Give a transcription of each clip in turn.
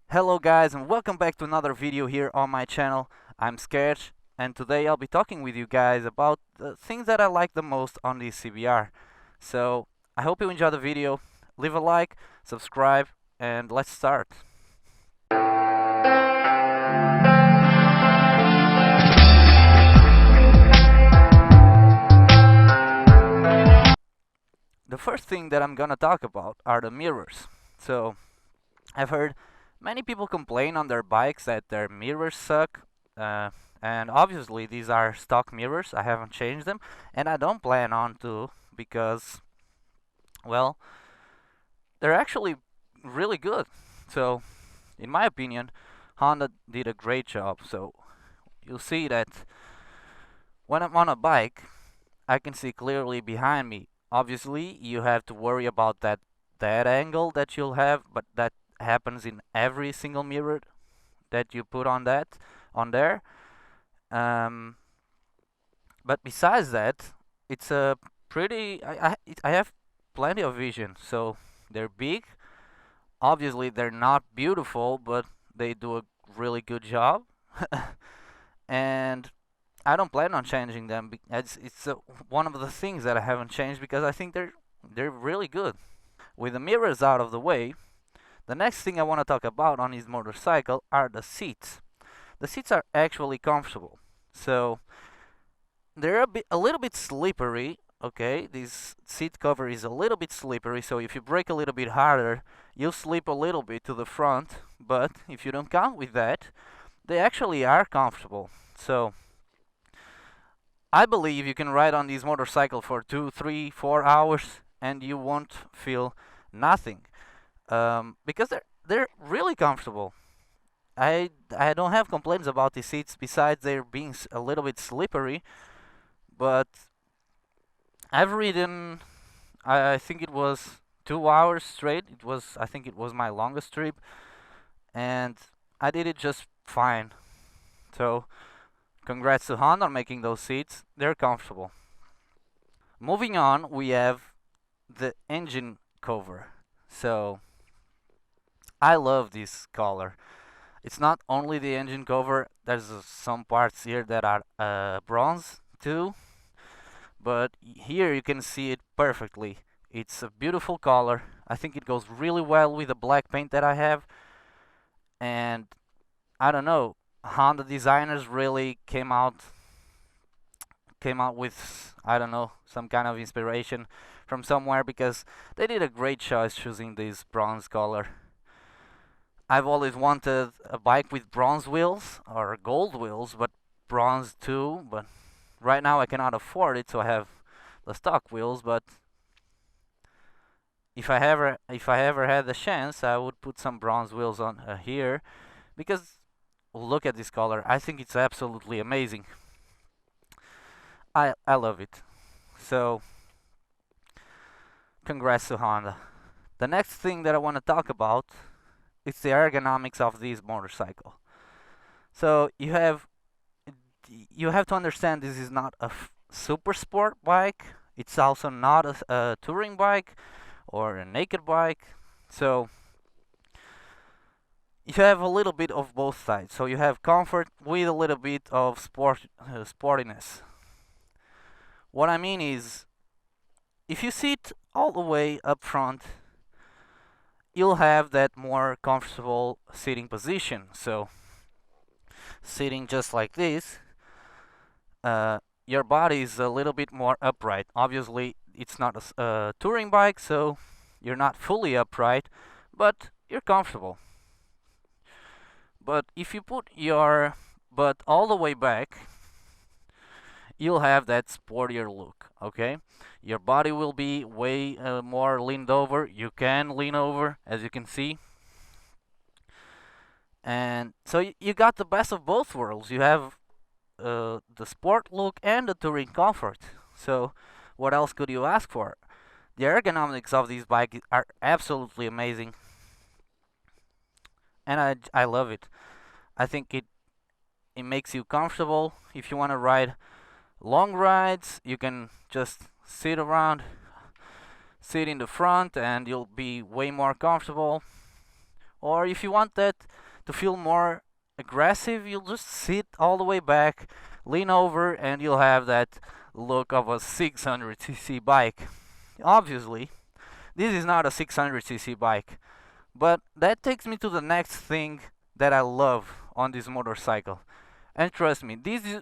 Hello guys and welcome back to another video here on my channel. I'm Sketch and today I'll be talking with you guys about the things that I like the most on the CBR. So I hope you enjoy the video. Leave a like, subscribe, and let's start. The first thing that I'm gonna talk about are the mirrors. So I've heard many people complain on their bikes that their mirrors suck. Uh, and obviously these are stock mirrors. I haven't changed them and I don't plan on to because, well, they're actually really good. So in my opinion, Honda did a great job. So you'll see that when I'm on a bike, I can see clearly behind me. Obviously, you have to worry about that angle that you'll have, but that happens in every single mirror that you put on there. Um, but besides that, it's a pretty. I have plenty of vision, so they're big. Obviously, they're not beautiful, but they do a really good job. And I don't plan on changing them. It's one of the things that I haven't changed because I think they're really good. With the mirrors out of the way, the next thing I want to talk about on his motorcycle are the seats. The seats are actually comfortable. So they're a little bit slippery. Okay, this seat cover is a little bit slippery, so if you brake a little bit harder, you'll slip a little bit to the front. But if you don't count with that, they actually are comfortable. So I believe you can ride on this motorcycle for 2, 3, 4 hours and you won't feel nothing because they're really comfortable. I don't have complaints about the seats besides they're being a little bit slippery, but I've ridden. I think it was 2 hours straight. I think it was my longest trip, and I did it just fine. So congrats to Honda on making those seats. They're comfortable. Moving on, we have the engine cover. So I love this color. It's not only the engine cover. There's some parts here that are bronze too, but here you can see it perfectly. It's a beautiful color. I think it goes really well with the black paint that I have, and I don't know. Honda designers really came out with, I don't know, some kind of inspiration from somewhere because they did a great choice choosing this bronze color. I've always wanted a bike with bronze wheels or gold wheels, but bronze too. But right now I cannot afford it, so I have the stock wheels. But if I ever had the chance, I would put some bronze wheels on here because look at this color. I think it's absolutely amazing. I love it. So congrats to Honda. The next thing that I want to talk about is the ergonomics of this motorcycle. So you have to understand this is not a super sport bike. It's also not a touring bike or a naked bike. So you have a little bit of both sides. So you have comfort with a little bit of sportiness. What I mean is, if you sit all the way up front, you'll have that more comfortable sitting position. So sitting just like this, your body is a little bit more upright. Obviously, it's not a touring bike, so you're not fully upright, but you're comfortable. But if you put your butt all the way back, you'll have that sportier look, okay? Your body will be way more leaned over. You can lean over, as you can see. And so you got the best of both worlds. You have the sport look and the touring comfort. So what else could you ask for? The ergonomics of these bikes are absolutely amazing, and I love it. I think it makes you comfortable. If you want to ride long rides, you can just sit in the front, and you'll be way more comfortable. Or if you want that to feel more aggressive, you'll just sit all the way back, lean over, and you'll have that look of a 600cc bike. Obviously, this is not a 600cc bike, but that takes me to the next thing that I love on this motorcycle. And trust me,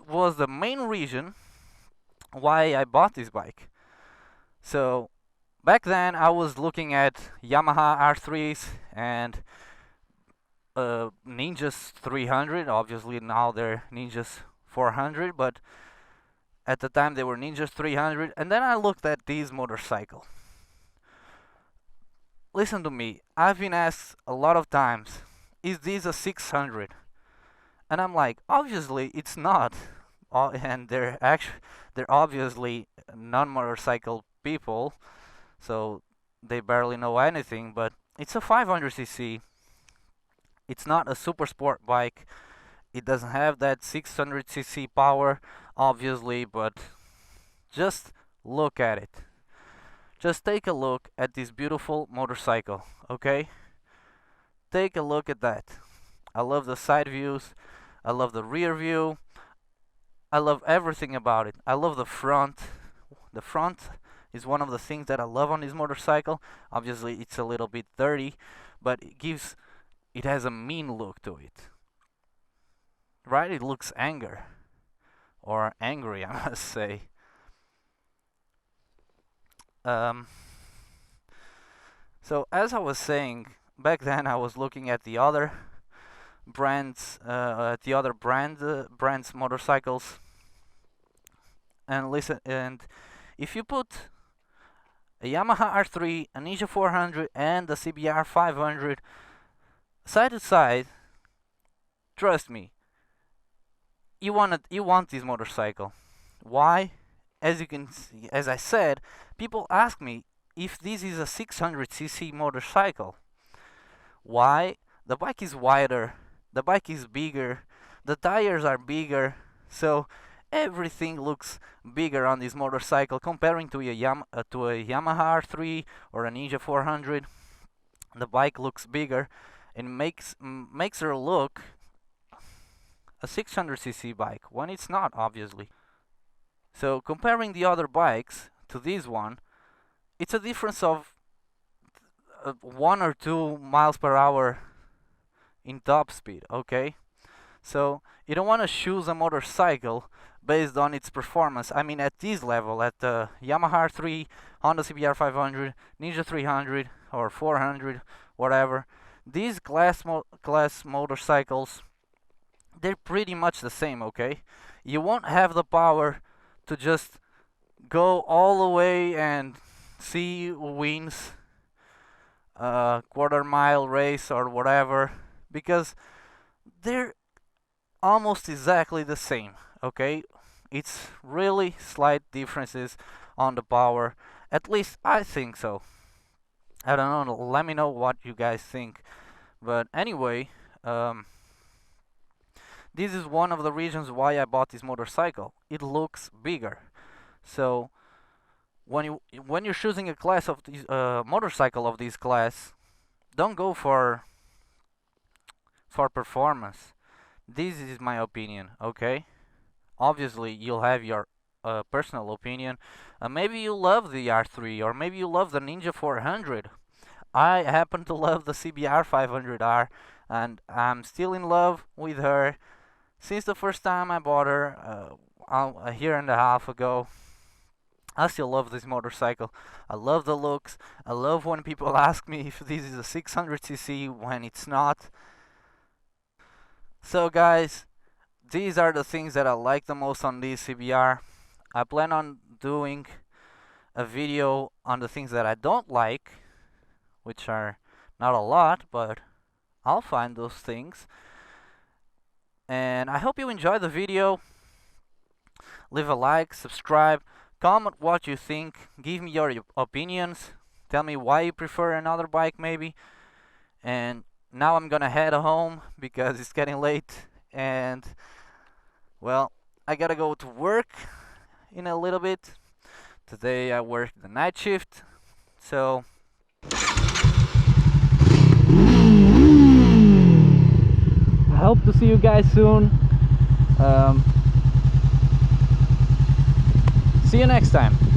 was the main reason why I bought this bike. So back then I was looking at Yamaha R3s and Ninjas 300. Obviously now they're Ninjas 400, but at the time they were Ninjas 300. And then I looked at this motorcycle. Listen to me, I've been asked a lot of times, is this a 600? And I'm like, obviously it's not. And they're obviously non-motorcycle people, so they barely know anything. But it's a 500cc. It's not a super sport bike. It doesn't have that 600cc power, obviously, but just look at it. Just take a look at this beautiful motorcycle, okay? Take a look at that. I love the side views. I love the rear view. I love everything about it. I love the front. The front is one of the things that I love on this motorcycle. Obviously, it's a little bit dirty, but it has a mean look to it. Right? It looks angry, I must say. So as I was saying, back then I was looking at the other brands, brands motorcycles, and listen. And if you put a Yamaha R3, a Ninja 400, and the CBR500 side to side, trust me, you want this motorcycle. Why? As you can see, as I said, people ask me if this is a 600cc motorcycle. Why? The bike is wider, the bike is bigger, the tires are bigger, so everything looks bigger on this motorcycle comparing to a Yamaha R3 or a Ninja 400. The bike looks bigger and makes her look a 600cc bike when it's not, obviously. So comparing the other bikes to this one, it's a difference of 1 or 2 miles per hour in top speed, okay? So you don't want to choose a motorcycle based on its performance. I mean, at this level, at the Yamaha R3, Honda CBR500, Ninja 300 or 400, whatever, these class motorcycles, they're pretty much the same, okay? You won't have the power to just go all the way and see who wins a quarter-mile race or whatever, because they're almost exactly the same, okay? It's really slight differences on the power. At least I think so. I don't know, let me know what you guys think. But anyway, this is one of the reasons why I bought this motorcycle. It looks bigger. So when you're choosing a class of this motorcycle of this class, don't go for performance. This is my opinion, okay? Obviously, you'll have your personal opinion. Maybe you love the R3, or maybe you love the Ninja 400. I happen to love the CBR500R, and I'm still in love with her since the first time I bought her a year and a half ago. I still love this motorcycle. I love the looks. I love when people ask me if this is a 600cc when it's not. So guys, these are the things that I like the most on this CBR. I plan on doing a video on the things that I don't like, which are not a lot, but I'll find those things. And I hope you enjoy the video. Leave a like, subscribe, comment what you think, give me your opinions, tell me why you prefer another bike maybe. And now I'm gonna head home because it's getting late, and well, I gotta go to work in a little bit. Today I work the night shift, so hope to see you guys soon. See you next time.